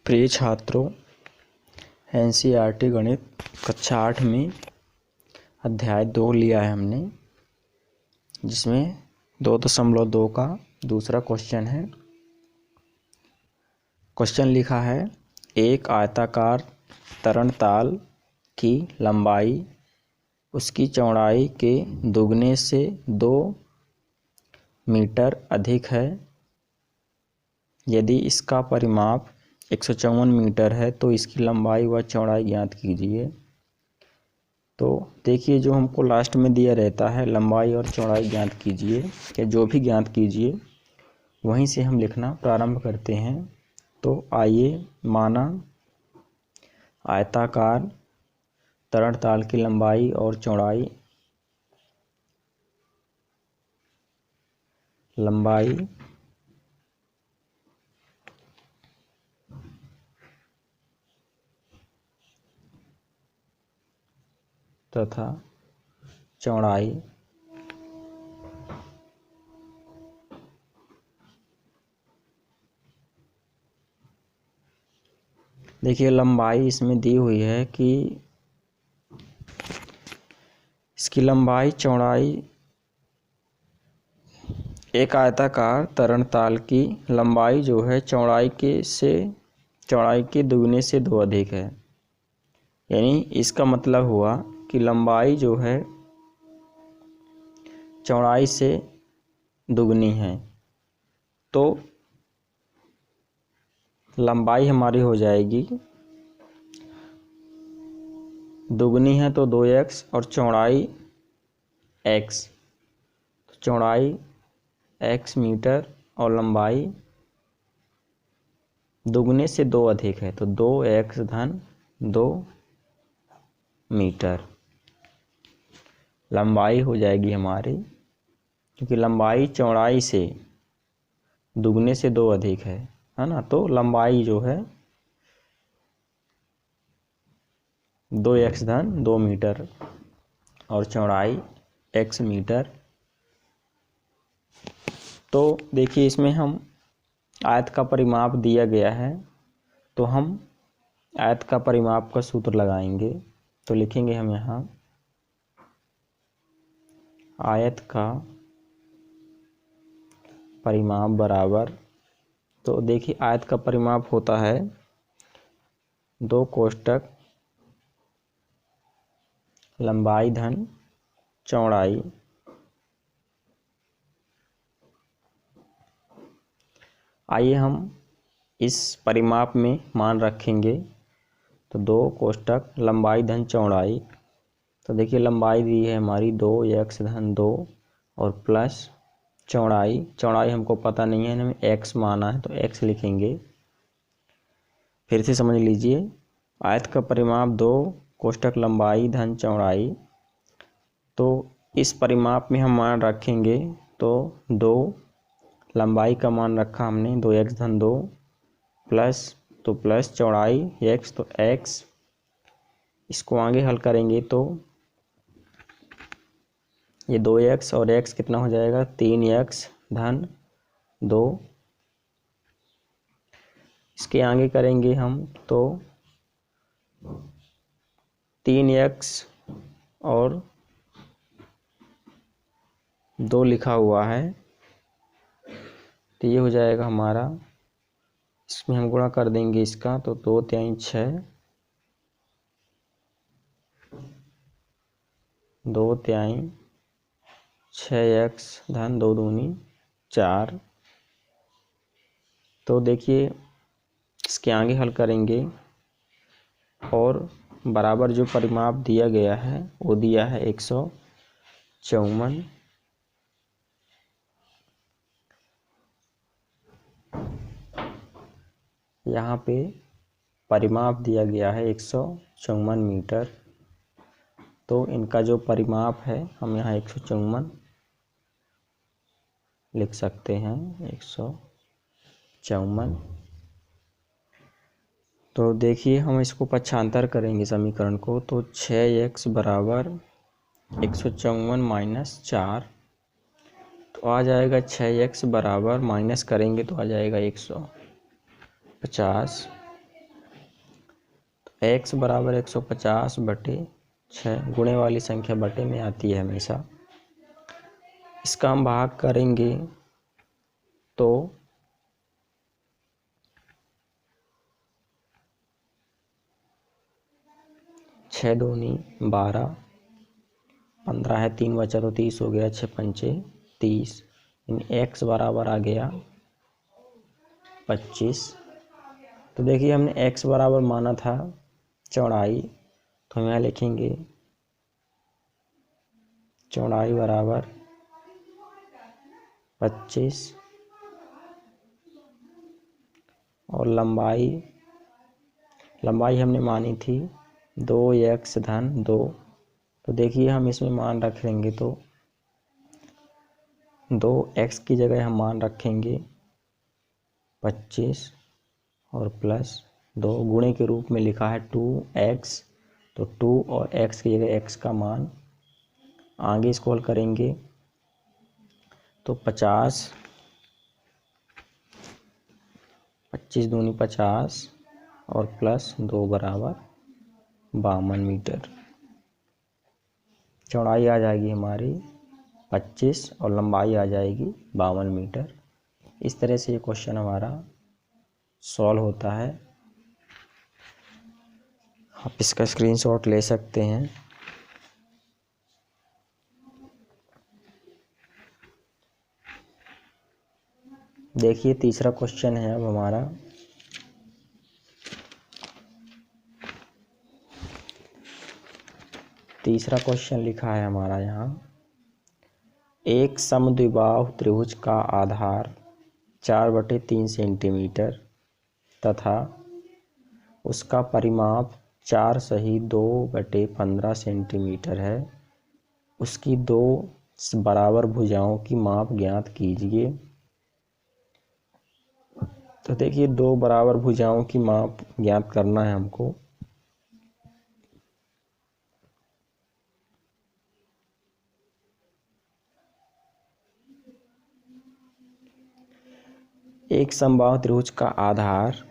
प्रिय छात्रों, एनसीईआरटी गणित कक्षा 8 में अध्याय 2 लिया है हमने, जिसमें 2.2 का दूसरा क्वेश्चन है। क्वेश्चन लिखा है, एक आयताकार तरणताल की लंबाई उसकी चौड़ाई के दुगने से 2 मीटर अधिक है। यदि इसका परिमाप 154 मीटर है तो इसकी लंबाई व चौड़ाई ज्ञात कीजिए। तो देखिए, जो हमको लास्ट में दिया रहता है लंबाई और चौड़ाई ज्ञात कीजिए, या जो भी ज्ञात कीजिए वहीं से हम लिखना प्रारंभ करते हैं। तो आइए, माना आयताकार तरणताल की लंबाई और चौड़ाई तथा चौड़ाई देखिए, लंबाई इसमें दी हुई है कि इसकी लंबाई चौड़ाई, एक आयताकार तरणताल की लंबाई जो है चौड़ाई के दुगने से 2 अधिक है। यानी इसका मतलब हुआ कि लंबाई जो है चौड़ाई से दुगनी है, तो लंबाई हमारी हो जाएगी, दुगनी है तो 2x और चौड़ाई x, तो चौड़ाई x मीटर और लंबाई दुगने से 2 अधिक है, तो 2x धन 2 मीटर लंबाई हो जाएगी हमारी, क्योंकि लंबाई चौड़ाई से दुगने से 2 अधिक है ना। तो लंबाई जो है 2x धन 2 मीटर और चौड़ाई x मीटर। तो देखिए, इसमें हम आयत का परिमाप दिया गया है, तो हम आयत का परिमाप का सूत्र लगाएंगे। तो लिखेंगे हम यहाँ आयत का परिमाप बराबर, तो देखिए आयत का परिमाप होता है 2 कोष्टक लंबाई धन चौड़ाई। आइए हम इस परिमाप में मान रखेंगे, तो 2 कोष्टक लंबाई धन चौड़ाई। तो देखिए, लंबाई दी है हमारी 2x धन 2 और प्लस चौड़ाई हमको पता नहीं है, हमें x माना है तो x लिखेंगे। फिर से समझ लीजिए, आयत का परिमाप 2 कोष्टक लंबाई धन चौड़ाई। तो इस परिमाप में हम मान रखेंगे, तो 2 लंबाई का मान रखा हमने 2x धन 2 प्लस चौड़ाई x, तो x। इसको आगे हल करेंगे तो ये 2x और x कितना हो जाएगा, 3x धन 2। इसके आगे करेंगे हम तो 3x और 2 लिखा हुआ है, तो ये हो जाएगा हमारा, इसमें हम गुणा कर देंगे इसका, तो 2 तिहाई 6, 2 तिहाई 6x धन 2 दूनी 4। तो देखिए, इसके आगे हल करेंगे और बराबर जो परिमाप दिया गया है वो दिया है 154। यहाँ पे परिमाप दिया गया है 154 मीटर, तो इनका जो परिमाप है हम यहाँ 154 लिख सकते हैं, 154। तो देखिए, हम इसको पक्षांतर करेंगे समीकरण को, तो 6x बराबर 154 माइनस 4, तो आ जाएगा 6x बराबर, माइनस करेंगे तो आ जाएगा 150 x बराबर 150 बटे 6, गुणे वाली संख्या बटे में आती है हमेशा। इसका हम भाग करेंगे तो 6 दूनी 12, 15 है, 3 बचा तो 30 हो गया, 6 पंचे 30, x बराबर आ गया 25। तो देखिए हमने x बराबर माना था चौड़ाई, तो हम यहाँ लिखेंगे चौड़ाई बराबर 25 और लंबाई हमने मानी थी 2x धन 2। तो देखिए हम इसमें मान रख लेंगे तो 2x की जगह हम मान रखेंगे 25 और प्लस 2, गुणे के रूप में लिखा है 2x, तो 2 और x की जगह x का मान। आगे स्क्रॉल करेंगे तो 50, 25 दूनी 50 और प्लस 2 बराबर 52 मीटर। चौड़ाई आ जाएगी हमारी 25 और लंबाई आ जाएगी 52 मीटर। इस तरह से ये क्वेश्चन हमारा सॉल्व होता है। आप इसका स्क्रीनशॉट ले सकते हैं। देखिए तीसरा क्वेश्चन है अब हमारा। तीसरा क्वेश्चन लिखा है हमारा यहाँ, एक समद्विबाहु त्रिभुज का आधार 4/3 सेंटीमीटर तथा उसका परिमाप 4 सही 2/15 सेंटीमीटर है। उसकी दो बराबर भुजाओं की माप ज्ञात कीजिए। तो देखिए दो बराबर भुजाओं की माप ज्ञात करना है हमको। एक समबाहु त्रिभुज का आधार,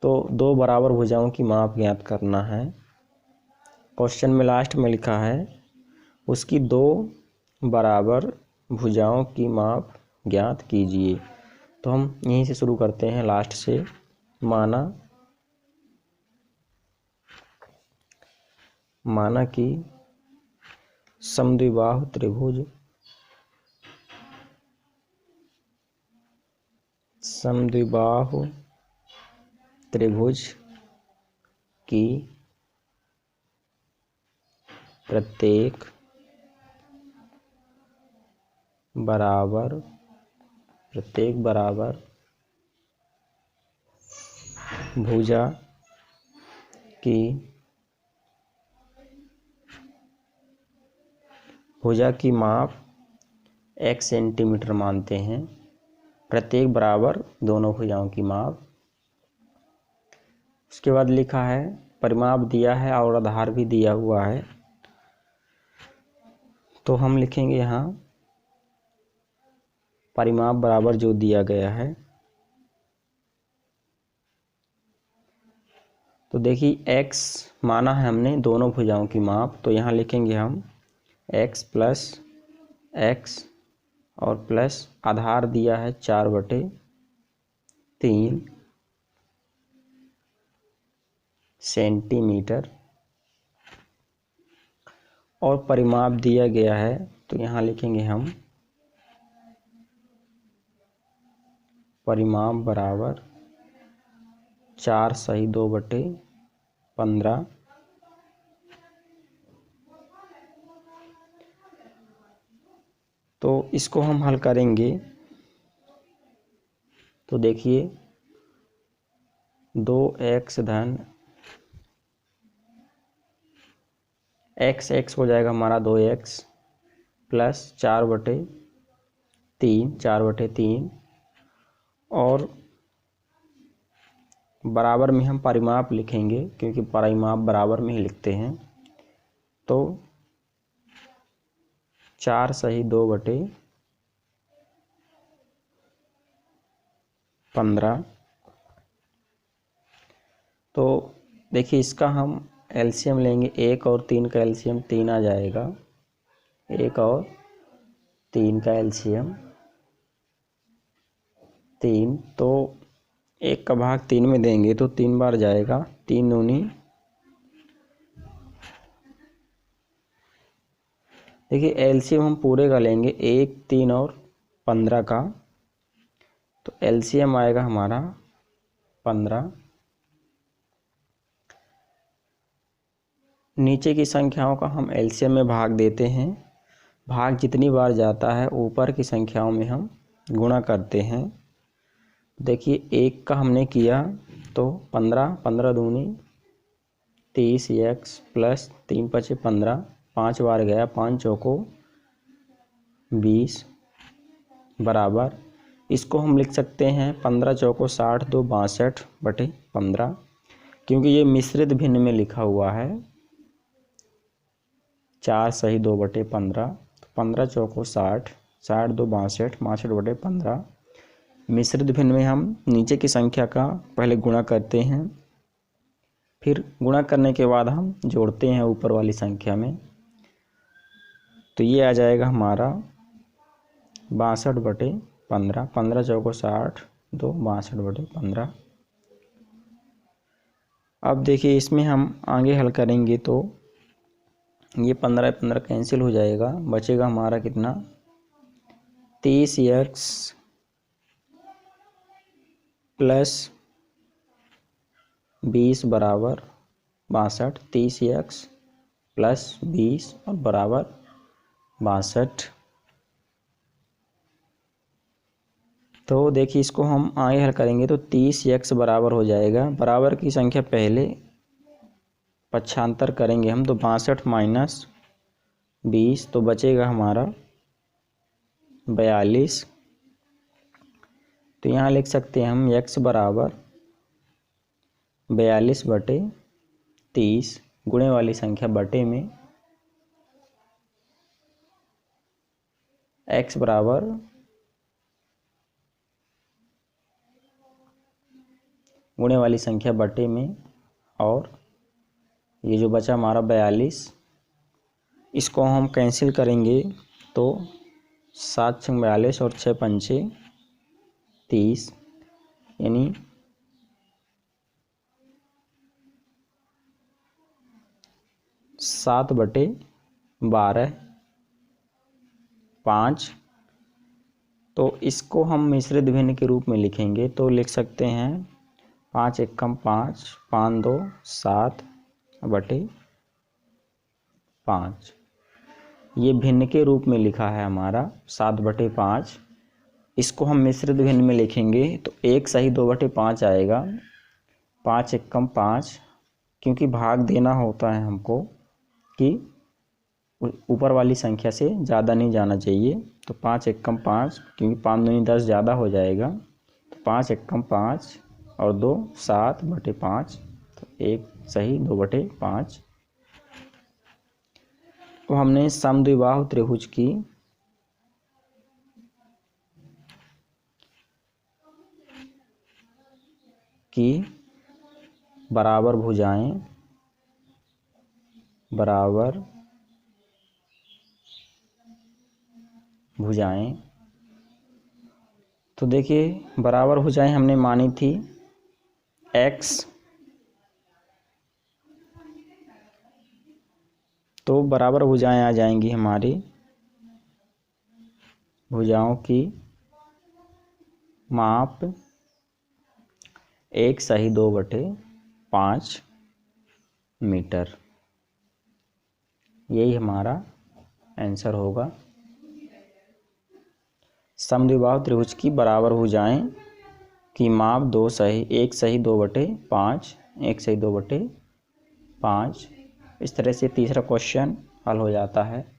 तो दो बराबर भुजाओं की माप ज्ञात करना है। क्वेश्चन में लास्ट में लिखा है उसकी दो बराबर भुजाओं की माप ज्ञात कीजिए। तो हम यहीं से शुरू करते हैं लास्ट से। माना कि समद्विबाहु त्रिभुज की प्रत्येक बराबर भुजा की माप x सेंटीमीटर मानते हैं। प्रत्येक बराबर दोनों भुजाओं की माप। उसके बाद लिखा है परिमाप दिया है और आधार भी दिया हुआ है। तो हम लिखेंगे यहाँ परिमाप बराबर जो दिया गया है। तो देखिए x माना है हमने दोनों भुजाओं की माप, तो यहाँ लिखेंगे हम x प्लस x और प्लस आधार दिया है 4/3 सेंटीमीटर और परिमाप दिया गया है। तो यहाँ लिखेंगे हम परिमाप बराबर 4 सही 2/15। तो इसको हम हल करेंगे तो देखिए 2x धन x हो जाएगा हमारा 2x प्लस 4/3 और बराबर में हम परिमाप लिखेंगे क्योंकि परिमाप बराबर में ही लिखते हैं। तो 4 सही 2/15 तो देखिए इसका हम एलसीएम लेंगे, 1 और 3 का एलसीएम 3 आ जाएगा, 1 और 3 का एलसीएम 3, तो 1 का भाग 3 में देंगे तो 3 बार जाएगा, 3 दूनी। देखिए एलसीएम हम पूरे का लेंगे, 1, 3 और 15 का, तो एलसीएम आएगा हमारा 15। नीचे की संख्याओं का हम एलसीएम में भाग देते हैं, भाग जितनी बार जाता है ऊपर की संख्याओं में हम गुणा करते हैं। देखिए 1 का हमने किया तो 15, 15 दूनी 30 x प्लस 3 × 5 = 15, 5 बार गया, 5 चौको 20 बराबर, इसको हम लिख सकते हैं 15 चौको 60, 2 62/15, क्योंकि ये मिश्रित भिन्न में लिखा हुआ है, 4 सही 2/15, 15 चौको 60, 60 2 62, 62/15। मिश्रित भिन्न में हम नीचे की संख्या का पहले गुणा करते हैं, फिर गुणा करने के बाद हम जोड़ते हैं ऊपर वाली संख्या में, तो ये आ जाएगा हमारा 62/15, 15 चौको 60, 2 62/15। अब देखिए इसमें हम आगे हल करेंगे तो ये 15 कैंसिल हो जाएगा, बचेगा हमारा कितना 30x प्लस 20 बराबर 62, 30x प्लस 20 और बराबर 62। तो देखिए इसको हम आगे हल करेंगे तो 30x बराबर हो जाएगा, बराबर की संख्या पहले पक्षांतर करेंगे हम, तो 62 - 20, तो बचेगा हमारा 42। तो यहाँ लिख सकते हैं हम x बराबर 42/30, गुणे वाली संख्या बटे में x बराबर गुणे वाली संख्या बटे में, और ये जो बचा हमारा 42, इसको हम कैंसिल करेंगे तो 7 × 42 और 6 × 5 = 30, यानी 7/12 5। तो इसको हम मिश्रित भिन्न के रूप में लिखेंगे, तो लिख सकते हैं 5 × 1 = 5, 5 × 2 = 7/5। ये भिन्न के रूप में लिखा है हमारा 7/5। इसको हम मिश्रित भिन्न में लिखेंगे तो 1 सही 2/5 आएगा, 5 × 1 = 5, क्योंकि भाग देना होता है हमको कि ऊपर वाली संख्या से ज़्यादा नहीं जाना चाहिए, तो 5 × 1 = 5, क्योंकि 5 दूनी 10 ज़्यादा हो जाएगा, तो 5 × 1 = 5 और 2 7/5, तो 1 सही 2/5। तो हमने समद्विबाहु त्रिभुज की बराबर भुजाएं, तो देखिए बराबर भुजाएं हमने मानी थी x, तो बराबर भुजाएं आ जाएंगी हमारी, भुजाओं की माप 1 सही 2/5 मीटर। यही हमारा आंसर होगा। समद्विबाहु त्रिभुज की बराबर भुजाएं की माप 1 सही 2/5, 1 सही 2/5। इस तरह से तीसरा क्वेश्चन हल हो जाता है।